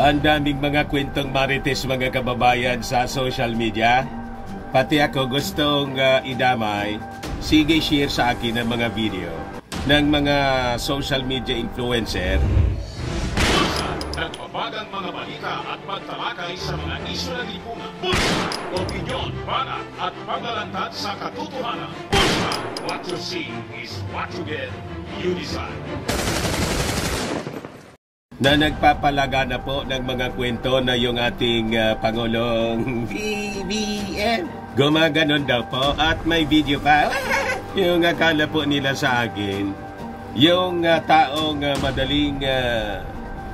Ang daming mga kwentong marites mga kababayan sa social media. Pati ako gustong idamay. Sige, share sa akin ang mga video ng mga social media influencer. Nagpapagang mga balita at pagtalakay sa mga isyu ng lipunan. Bulsa! Opinyon, banat at paglalantad sa katotohanan. Bulsa! What you see is what you get. You decide. Na nagpapalaga na po ng mga kwento na yung ating Pangulong BBM. Gumaganon daw po at may video pa. Yung akala po nila sa akin, yung taong madaling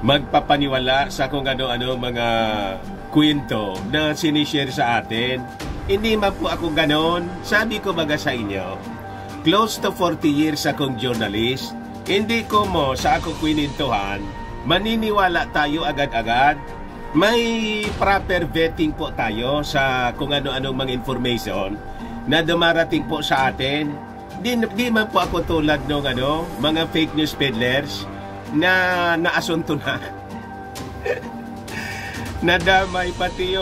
magpapaniwala sa kung ano-ano mga kwento na sinishare sa atin. Hindi man po ako ganon. Sabi ko baga sa inyo, close to 40 years akong journalist. Hindi ko mo sa ako kwinintuhan, maniniwala tayo agad-agad. May proper vetting po tayo sa kung ano-anong mga information na dumarating po sa atin. Di man po ako tulad ng mga fake news peddlers na naasunto na. Nadamay pati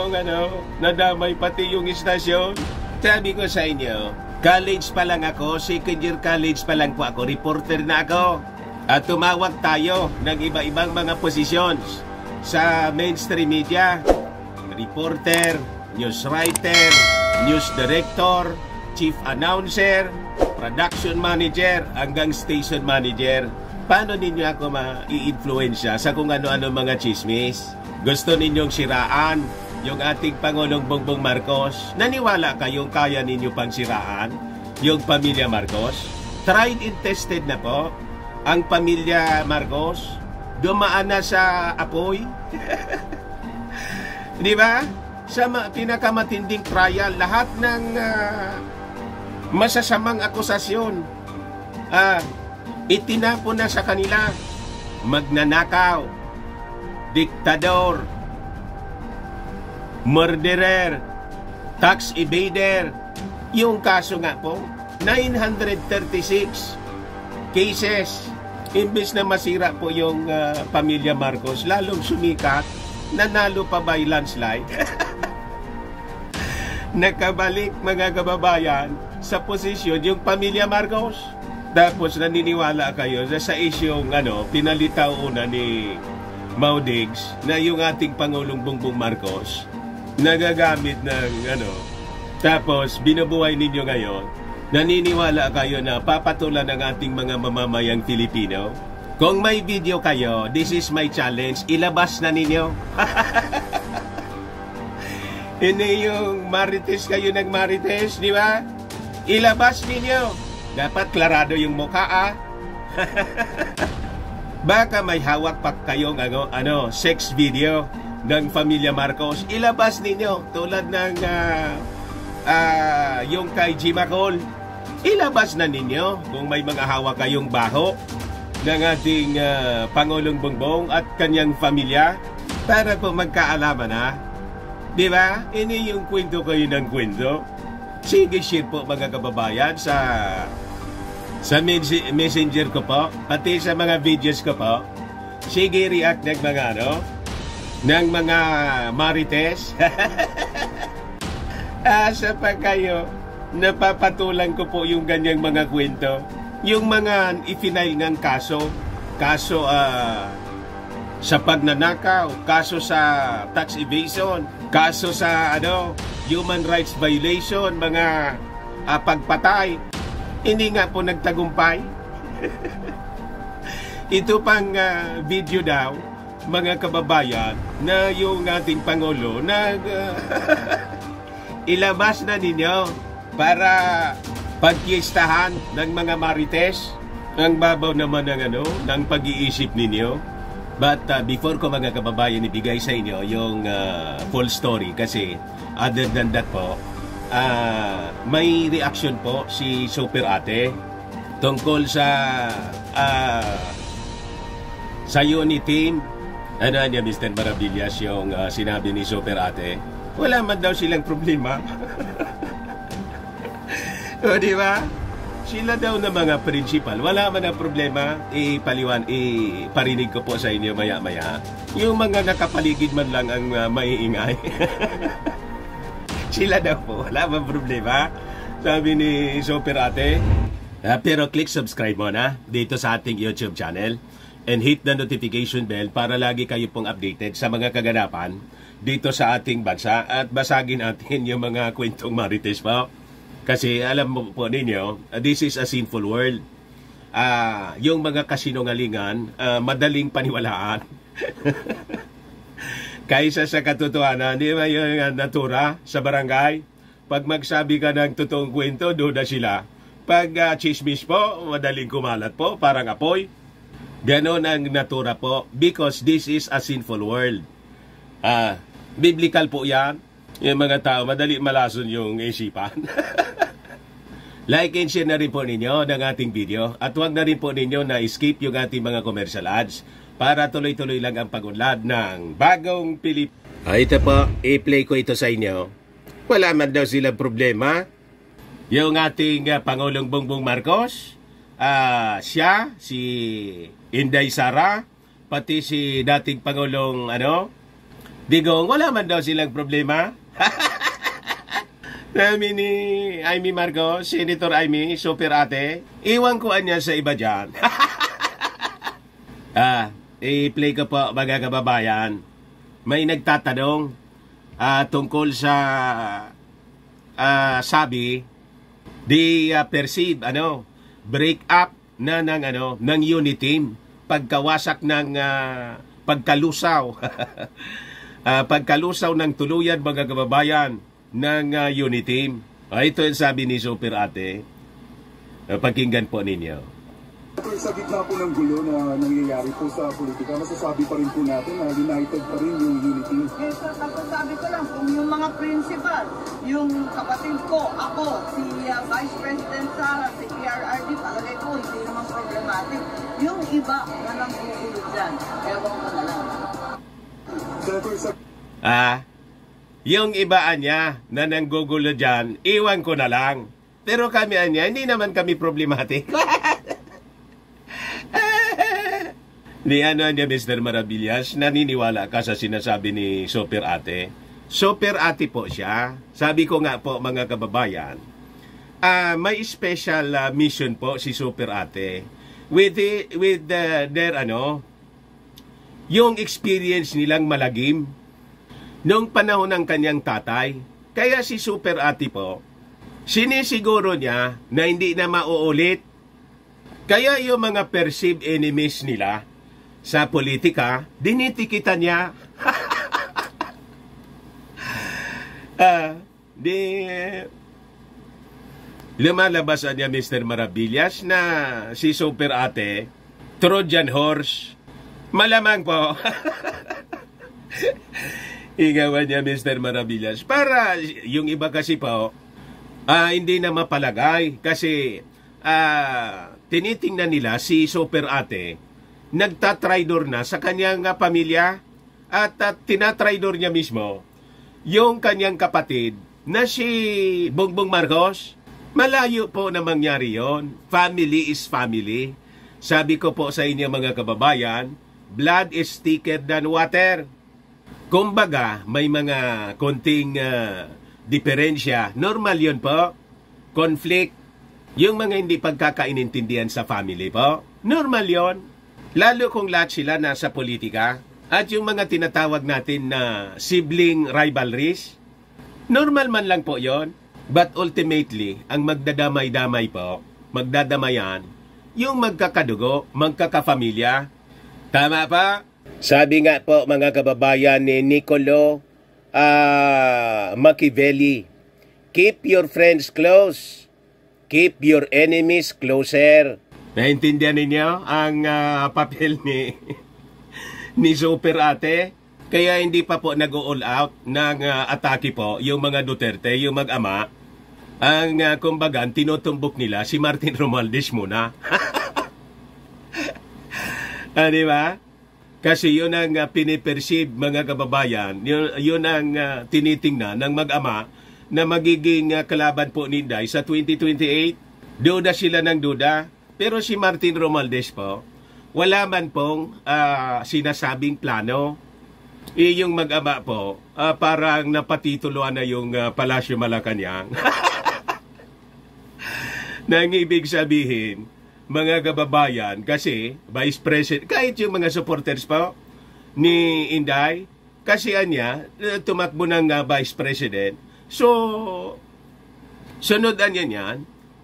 yung istasyon. Sabi ko sa inyo, college pa lang ako, second year college pa lang po ako, reporter na ako. At tumawag tayo ng iba-ibang mga positions sa mainstream media. Reporter, news writer, news director, chief announcer, production manager, hanggang station manager. Paano ninyo ako ma-i-influensya sa kung ano-ano mga chismis? Gusto ninyong siraan yung ating Pangulong Bongbong Marcos? Naniwala kayong kaya ninyo pang siraan yung pamilya Marcos? Tried and tested na po ang pamilya Marcos. Dumaan na sa apoy. Di ba? Sa pinakamatinding trial, lahat ng masasamang akusasyon itinapon na sa kanila. Magnanakaw, diktador, murderer, tax evader. Yung kaso nga po, 936 cases. Imbes na masira po yung pamilya Marcos, lalong sumikat, nanalo pa by landslide. Nakabalik mga kababayan sa posisyon yung pamilya Marcos. Tapos naniniwala kayo sa isyong pinalitaw una ni Maudigs na yung ating Pangulong Bongbong Marcos nagagamit ng tapos binubuhay ninyo ngayon. Naniniwala kayo na papatulan ng ating mga mamamayang Filipino? Kung may video kayo, this is my challenge, ilabas na ninyo. Hindi yung marites kayo ng marites, di ba? Ilabas ninyo. Dapat klarado yung mukha, Baka may hawak pa kayong sex video ng pamilya Marcos. Ilabas ninyo tulad ng yung kay Jimacol. Ilabas na ninyo kung may mga hawak kayong baho ng ating Pangulong Bongbong at kanyang pamilya para po magkaalaman na. Di ba? Ini yung kwento kayo ng kwento. Sige, share po mga kababayan sa messenger ko po, pati sa mga videos ko po. Sige, react ng mga ng mga marites. Asa pa kayo, napapatulan ko po yung ganyang mga kwento. Yung mga ifinail ng kaso sa pagnanakaw, kaso sa tax evasion, kaso sa human rights violation, mga pagpatay, hindi nga po nagtagumpay. Ito pang video daw, mga kababayan, na yung ating Pangulo ilabas na ninyo para pagkiestahan ng mga marites. Ang babaw naman ng pag-iisip ninyo. But before ko mga kababayan ibigay sa inyo yung full story, kasi other than that po, may reaction po si Super Ate tungkol sa unit team. Niya Mr. Maravillas yung sinabi ni Super Ate. Wala man daw silang problema. O di ba? Sila daw na mga principal. Wala man ang problema. Iparinig ko po sa inyo maya-maya. Yung mga nakapaligid man lang ang maiingay. Sila daw po. Wala man problema. Sabi ni Super Ate. Pero click subscribe mo na dito sa ating YouTube channel. And hit the notification bell para lagi kayo pong updated sa mga kaganapan dito sa ating bansa. At basagin natin yung mga kwentong marites po. Kasi alam mo po ninyo, this is a sinful world. Yung mga kasinungalingan, madaling paniwalaan. Kaysa sa katotohanan, di ba yung natura sa barangay? Pag magsabi ka ng totoong kwento, doon na sila. Pag chismis po, madaling kumalat po, parang apoy. Ganon ang natura po, because this is a sinful world. Biblical po yan. Yung mga tao, madali malason yung isipan. Like and share na rin po ninyo ng ating video. At huwag na rin po ninyo na skip yung ating mga commercial ads para tuloy-tuloy lang ang pag-unlad ng bagong Pilipinas. Ito po, i-play ko ito sa inyo. Wala man daw silang problema. Yung ating Pangulong Bongbong Marcos, siya, si Inday Sara, pati si dating Pangulong Digong, wala man daw silang problema. Namin ni Amy Marcos, Senator Amy, Super Ate, iwan ko niya sa iba dyan. I-play ko po mga kababayan. May nagtatanong tungkol sa sabi, di perceive, break up na ng unity team, pagkawasak ng pagkalusaw. Pagkalusaw ng tuluyan mga kababayan ng unity team. Ito yung sabi ni Super Ate. Pakinggan po ninyo. Sa gitna po ng gulo na nangyayari po sa politika, masasabi pa rin po natin na united pa rin yung unity. Yes, masasabi ko lang kung yung mga principal, yung kapatid ko, ako, si Vice President Sara, si PRRD, palagay ko hindi naman problematic. Yung iba na lang uulit dyan. Ewan ko na lang. Yung ibaan niya na nanggugulo dyan, iwan ko na lang. Pero kami niya, hindi naman kami problematic. Ni niya, Mr. Maravillas, naniniwala ka sa sinasabi ni Super Ate? Super Ate po siya. Sabi ko nga po mga kababayan, may special mission po si Super Ate. With their yung experience nilang malagim noong panahon ng kanyang tatay. Kaya si Super Ate po, sinisiguro niya na hindi na mauulit. Kaya yung mga perceived enemies nila sa politika, dinitikitan niya. Lumalabas niya, Mr. Maravillas, na si Super Ate, Trojan horse. Malamang po. Igawan niya, Mr. Maravillas. Para yung iba kasi po, hindi na mapalagay. Kasi tinitingnan nila si Super Ate, nagtatraidor na sa kanyang pamilya. At tinatraidor niya mismo yung kanyang kapatid na si Bongbong Marcos. Malayo po na mangyari yon. Family is family. Sabi ko po sa inyo mga kababayan, blood is thicker than water. Kumbaga, may mga konting diferensya. Normal yun po. Conflict. Yung mga hindi pagkakainintindihan sa family po. Normal yon. Lalo kung lahat sila nasa politika. At yung mga tinatawag natin na sibling rivalries. Normal man lang po yon. But ultimately, ang magdadamay-damay po, magdadamayan, yung magkakadugo, magkakapamilya. Tama pa? Sabi nga po mga kababayan ni Niccolo Machiavelli, keep your friends close, keep your enemies closer. Naintindihan ninyo ang papel ni Super Ate? Kaya hindi pa po nag-all out ng atake po yung mga Duterte, yung mag-ama. Ang kumbaga, tinutumbok nila si Martin Romualdez muna. Di ba? Kasi yun ang piniperceive mga kababayan, yun ang tinitingnan ng mag-ama na magiging kalaban po ni Inday sa 2028. Duda sila ng duda. Pero si Martin Romualdez po, wala man pong sinasabing plano. Yung mag-ama po, parang napatituluan na yung Palasyo Malacanang. Nang ibig sabihin, mga kababayan, kasi Vice President, kahit yung mga supporters po ni Inday, kasi niya, tumakbo ng Vice President. So, sunod niya niyan,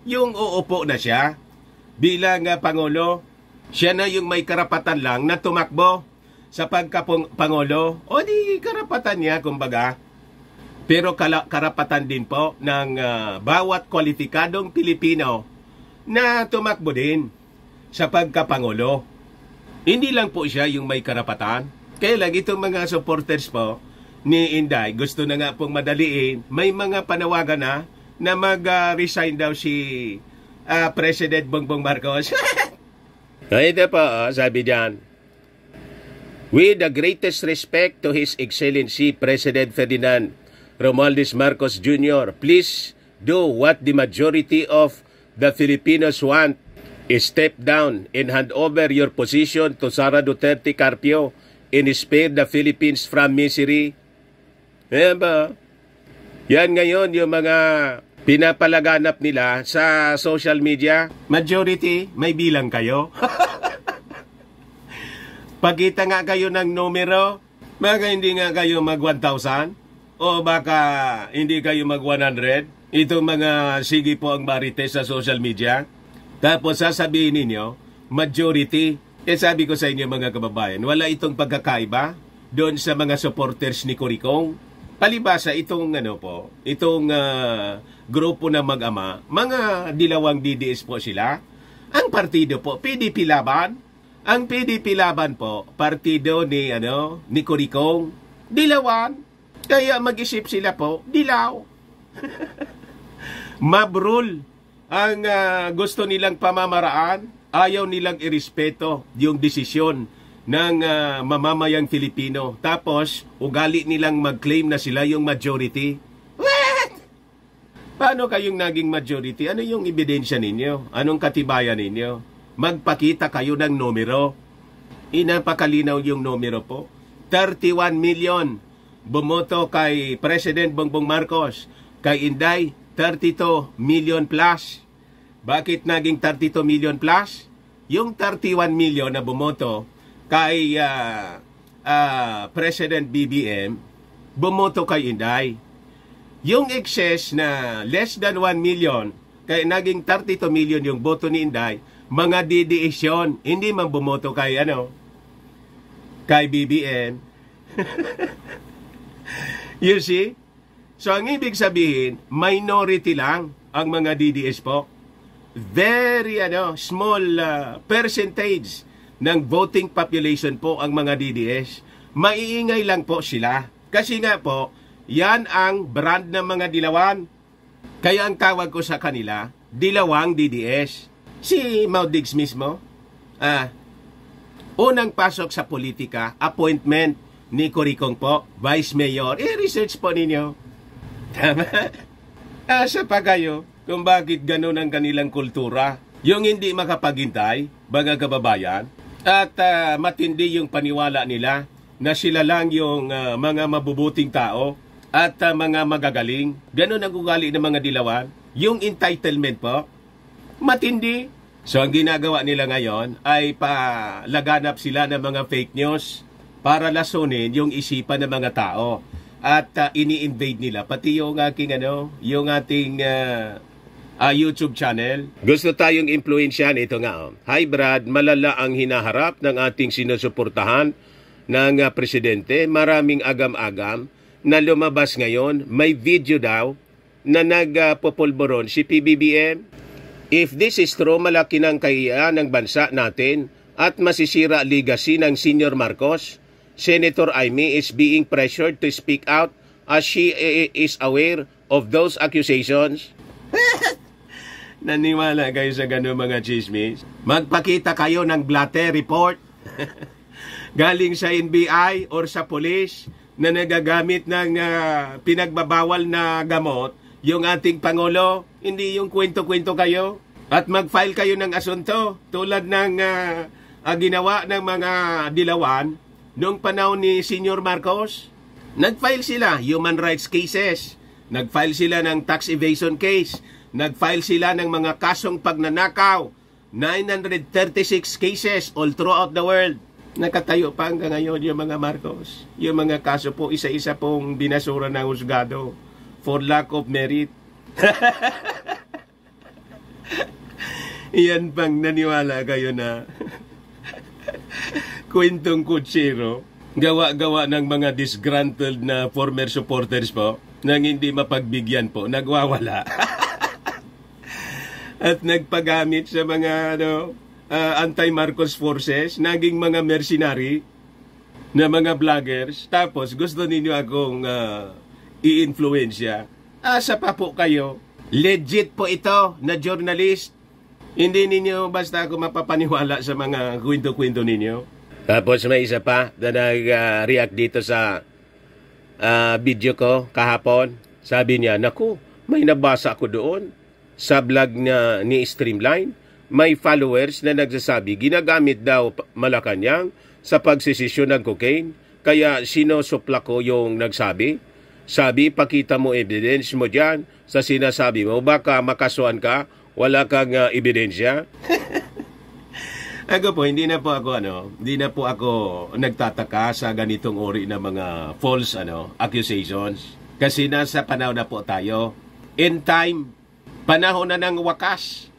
yung uupo na siya bilang Pangulo. Siya na yung may karapatan lang na tumakbo sa pagka-Pangulo. O di karapatan niya, kumbaga. Pero karapatan din po ng bawat kwalipikadong Pilipino na tumakbo din sa pagka-Pangulo. Hindi lang po siya yung may karapatan. Kaya lang itong mga supporters po ni Inday, gusto na nga pong madaliin, may mga panawagan na mag-resign daw si President Bongbong Marcos. Ito po, sabi diyan. With the greatest respect to His Excellency President Ferdinand Romualdez Marcos Jr., please do what the majority of the Filipinos want. Step down and hand over your position to Sara Duterte Carpio and spare the Philippines from misery. Ayan ba? Yan ngayon yung mga pinapalaganap nila sa social media. Majority, may bilang kayo. Pagkita nga kayo ng numero, baka hindi nga kayo mag 1,000 o baka hindi kayo mag 100. Itong mga sige po ang marites sa social media. Tapos sasabihin ninyo, majority. Sabi ko sa inyo mga kababayan, wala itong pagkakaiba doon sa mga supporters ni Coricong. Palibasa itong grupo na mag-ama, mga dilawang DDS po sila. Ang partido po, PDP Laban. Ang PDP Laban po, partido ni Coricong. Dilawan. Kaya mag-isip sila po, dilaw. Mabrul ang gusto nilang pamamaraan. Ayaw nilang irespeto yung desisyon ng mamamayang Filipino. Tapos, ugali nilang mag-claim na sila yung majority. What? Paano kayong naging majority? Ano yung ebidensya ninyo? Anong katibayan ninyo? Magpakita kayo ng numero. Inapakalinaw yung numero po. 31 million bumoto kay President Bongbong Marcos. Kay Inday, 32 million plus. Bakit naging 32 million plus? Yung 31 million na bumoto kay President BBM, bumoto kay Inday. Yung excess na less than 1 million, kaya naging 32 million yung boto ni Inday, mga DDS yun. Hindi man bumoto kay kay BBM. You see? So ang ibig sabihin, minority lang ang mga DDS po. Very small percentage ng voting population po ang mga DDS. Maiingay lang po sila. Kasi nga po, yan ang brand ng mga dilawan. Kaya ang tawag ko sa kanila, dilawang DDS. Si Maudigs mismo, unang pasok sa politika, appointment ni Coricong po, Vice Mayor. I-research po ninyo. Tama? Asa pa kayo kung bakit ganun ang kanilang kultura. Yung hindi makapaghintay, mga kababayan, at matindi yung paniwala nila na sila lang yung mga mabubuting tao at mga magagaling. Ganun ang ugali ng mga dilawan. Yung entitlement po, matindi. So ang ginagawa nila ngayon ay palaganap sila ng mga fake news para lasunin yung isipan ng mga tao. At ini-invade nila pati yung aking yung ating YouTube channel. Gusto tayong impluwensyahan. Ito nga. Hi Brad, malala ang hinaharap ng ating sinusuportahan ng presidente. Maraming agam-agam na lumabas ngayon. May video daw na nagpopulboron si PBBM. If this is true, malaki ng kahihiyan ng bansa natin at masisira legacy ng Senior Marcos. Senator Amy is being pressured to speak out as she is aware of those accusations. Naniwala kayo sa ganun mga chismis? Magpakita kayo ng blatter report galing sa NBI or sa police na nagagamit ng pinagbabawal na gamot yung ating Pangulo. Hindi yung kwento-kwento kayo. At mag-file kayo ng asunto tulad ng ginawa ng mga dilawan noong panahon ni Senior Marcos. Nag-file sila human rights cases, nag-file sila ng tax evasion case, nag-file sila ng mga kasong pagnanakaw, 936 cases all throughout the world. Nakatayo pa hanggang ngayon yung mga Marcos. Yung mga kaso po isa-isa pong binasura ng husgado for lack of merit. Yan pang naniwala kayo na kwentong kutsiro, gawa-gawa ng mga disgruntled na former supporters po, nang hindi mapagbigyan po, nagwawala. At nagpagamit sa mga anti-Marcos forces, naging mga mercenary na mga vloggers, tapos gusto ninyo akong i-influensya. Asa pa po kayo? Legit po ito na journalist. Hindi ninyo basta ako mapapaniwala sa mga kwento-kwento ninyo. Tapos may isa pa na nag-react dito sa video ko kahapon. Sabi niya, naku, may nabasa ako doon sa vlog ni Streamline. May followers na nagsasabi, ginagamit daw Malacanang sa pagsisisyon ng cocaine. Kaya sinusupla ko yung nagsabi. Sabi, pakita mo evidence mo dyan sa sinasabi mo. Baka makasuhan ka. Wala kang ebidensya? Ako po, hindi na po ako nagtataka sa ganitong uri ng mga false accusations. Kasi nasa panahon na po tayo. In time, panahon na ng wakas.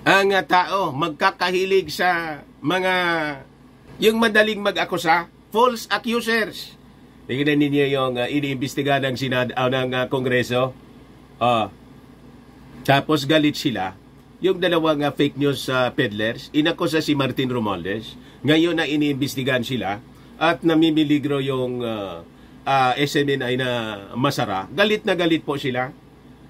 Ang tao magkakahilig sa mga yung madaling mag-akusa, false accusers. Tingnan ninyo yung iniimbestiga ng Kongreso. Tapos galit sila. Yung dalawang fake news peddlers, inakusa si Martin Romualdez. Ngayon na iniimbestigahan sila at namimiligro yung SMNI na Masara. Galit na galit po sila.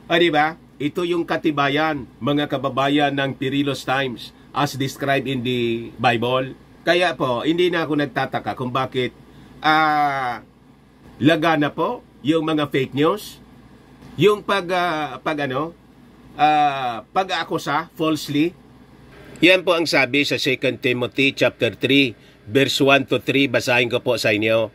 Diba? Ito yung katibayan, mga kababayan ng Perilous Times as described in the Bible. Kaya po, hindi na ako nagtataka kung bakit lagana po yung mga fake news. Yung pag-aakusa falsely. Yan po ang sabi sa 2 Timothy chapter 3 verse 1 to 3. Basahin ko po sa inyo.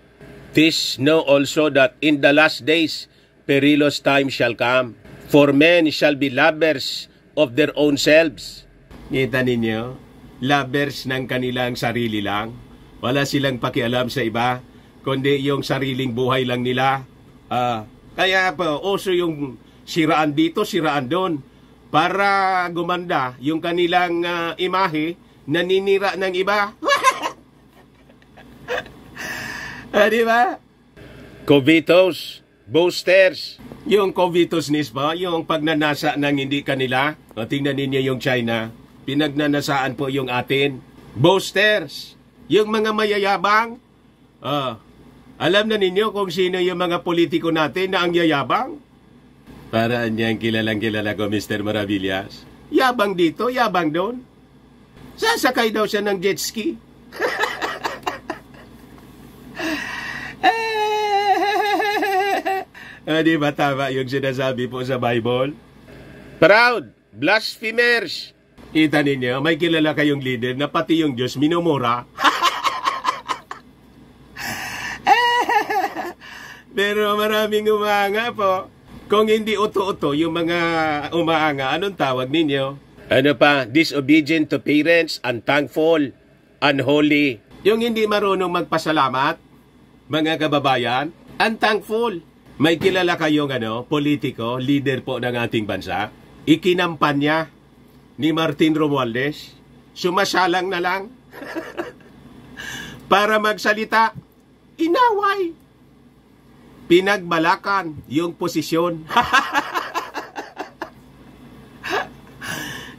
This know also that in the last days perilous times shall come, for men shall be lovers of their own selves. Kita ninyo, lovers ng kanilang sarili lang. Wala silang pakialam sa iba, kundi yung sariling buhay lang nila. Kaya po, uso yung siraan dito, siraan doon. Para gumanda yung kanilang imahe, naninira ng iba. Diba? Covetous, boasters. Yung covetousness ba? Yung pagnanasa ng hindi kanila. Tingnan ninyo yung China. Pinagnanasaan po yung atin. Boasters. Yung mga mayayabang. Alam na ninyo kung sino yung mga politiko natin na ang yayabang? Paraan niyang kilalang-kilala ko, Mr. Maravillas. Yabang dito, yabang doon. Sasakay daw siya ng jet ski. Di ba tama yung sinasabi po sa Bible? Proud, blasphemers. Kita ninyo, may kilala kayong leader na pati yung Diyos minumura. Pero maraming umanga po. Kung hindi uto-uto yung mga umaanga, anong tawag ninyo? Ano pa? Disobedient to parents, unthankful, unholy. Yung hindi marunong magpasalamat, mga kababayan, unthankful. May kilala kayong politiko, leader po ng ating bansa. Ikinampanya ni Martin Romualdez. Sumasalang na lang. Para magsalita, inaway. Pinagbalakan yung posisyon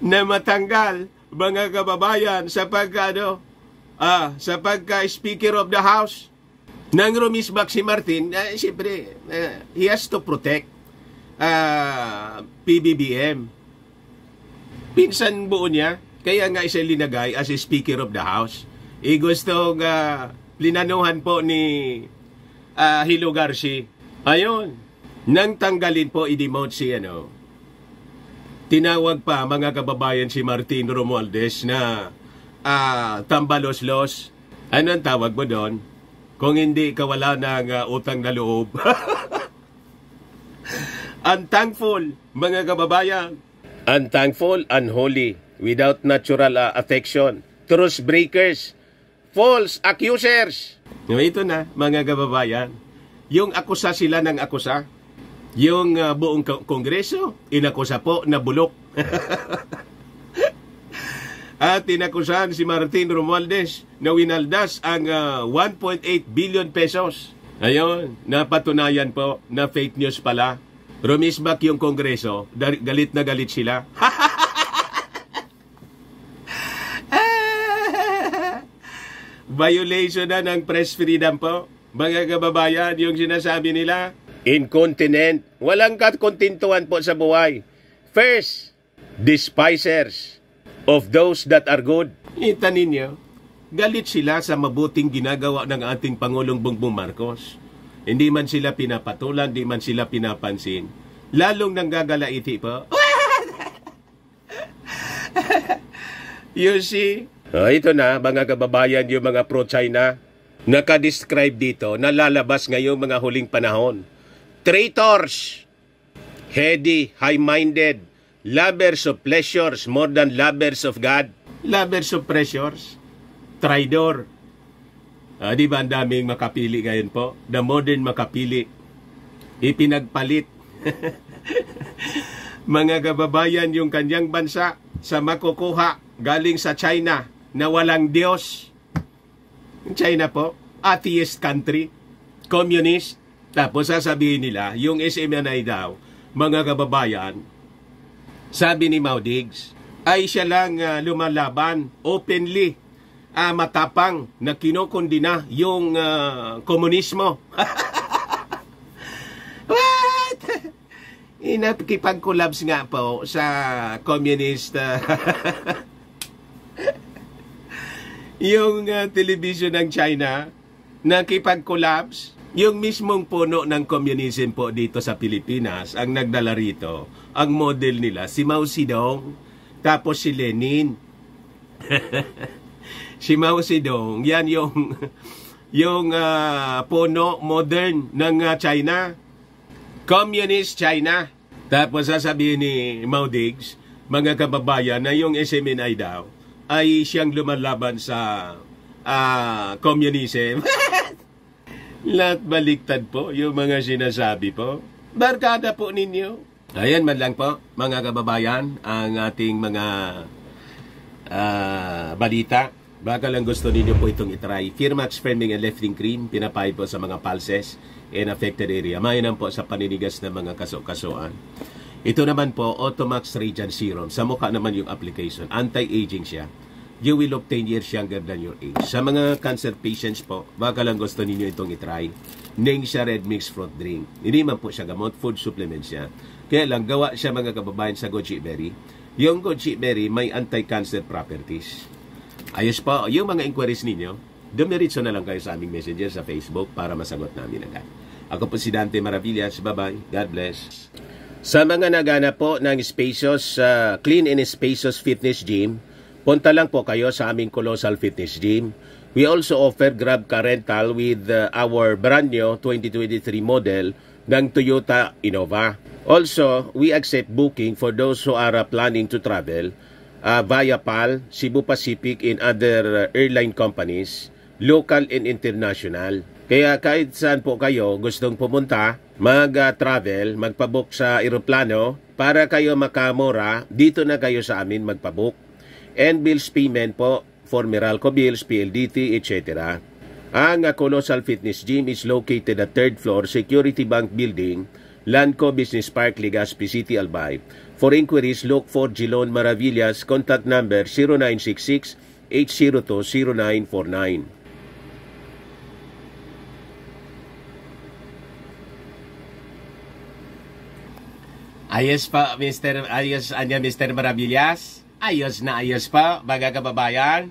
na matanggal mga kababayan sa pagka-Speaker of the House. Nang rumisbak si Martin, siyempre, he has to protect PBBM. Pinsan buo niya, kaya nga isa linagay as a Speaker of the House. Gustong plinanuhan po ni Hilo Garci. Ayun, nang tanggalin po, i-demote Tinawag pa mga kababayan si Martin Romualdez na tambalos-los. Ano ang tawag mo doon? Kung hindi ka wala ng utang na loob. Unthankful, mga kababayan. Unthankful, unholy, without natural affection. Truth breakers, false accusers. Ito na, mga kababayan. Yung akusa sila ng akusa. Yung buong kongreso, inakusa po na bulok. At tinakusahan si Martin Romualdez na winaldas ang 1.8 billion pesos. Ayun, napatunayan po na fake news pala. Rumisbak yung kongreso, galit na galit sila. Violation na ng press freedom po. Mga kababayan, yung sinasabi nila, incontinent, walang kakontintuhan po sa buhay. First, despisers of those that are good. Kita ninyo, galit sila sa mabuting ginagawa ng ating Pangulong Bongbong Marcos. Hindi man sila pinapatulan, hindi man sila pinapansin. Lalong nanggagalaiti po. You see? Ito na, mga kababayan, yung mga pro-China, nakadescribe dito, nalalabas ngayong mga huling panahon. Traitors, heady, high-minded, lovers of pleasures more than lovers of God. Lovers of pleasures, traidor. Di ba ang daming makapili ngayon po? The modern makapili. Ipinagpalit. Mga kababayan, yung kanyang bansa sa makukuha galing sa China na walang Diyos. China po, atheist country, communist. Tapos sasabihin nila, yung SMNI daw, mga kababayan, sabi ni Mau Diggs, ay siya lang lumalaban openly, matapang na kinokondina yung komunismo. What? Inakipag-collabs nga po sa communist yung television ng China, nakipag-collabs. Yung mismong puno ng communism po dito sa Pilipinas, ang nagdala rito, ang model nila, si Mao Zedong, tapos si Lenin. Si Mao Zedong, yan yung puno modern ng China. Communist China. Tapos sasabihin ni Mau Diggs, mga kababayan, na yung SMNI daw ay siyang lumalaban sa communism. Lahat baliktad po yung mga sinasabi po. Barkada po ninyo. Ayan man lang po, mga kababayan, ang ating mga balita. Baka lang gusto ninyo po itong itry. Firmax Firming and Lifting Cream, pinapahid po sa mga pulses in affected area. Mainam po sa paninigas ng mga kaso-kasuan. Ito naman po, Automax Radiant Serum. Sa mukha naman yung application. Anti-aging siya. You will look 10 years younger than your age. Sa mga cancer patients po, baka lang gusto ninyo itong itry. Ning siya Red Mix Fruit Drink. Hindi man po siya gamot, food supplement siya. Kaya lang, gawa siya mga kababayan sa goji berry. Yung goji berry may anti-cancer properties. Ayos po, yung mga inquiries ninyo, dumiritso na lang kayo sa aming messenger sa Facebook para masagot namin agad. Ako po si Dante Maravillas. Bye-bye. God bless. Sa mga nagana po ng spacious, clean and spacious fitness gym, punta lang po kayo sa aming Colossal Fitness Gym. We also offer Grab car rental with our brand new 2023 model ng Toyota Innova. Also, we accept booking for those who are planning to travel via PAL, Cebu Pacific, and other airline companies, local and international. Kaya kahit saan po kayo gustong pumunta, mag-travel, magpabook sa eroplano, para kayo makamura, dito na kayo sa amin magpabook. And bills payment po for Meralco bills, PLDT, etc. Ang Colossal Fitness Gym is located at 3rd floor, Security Bank Building, Lanco Business Park, Legazpi City, Albay. For inquiries, look for Gilon Maravillas. Contact number 0966-802-0949. Ayos pa, Mr. Maravillas. Ayos na ayos pa, mga kababayan.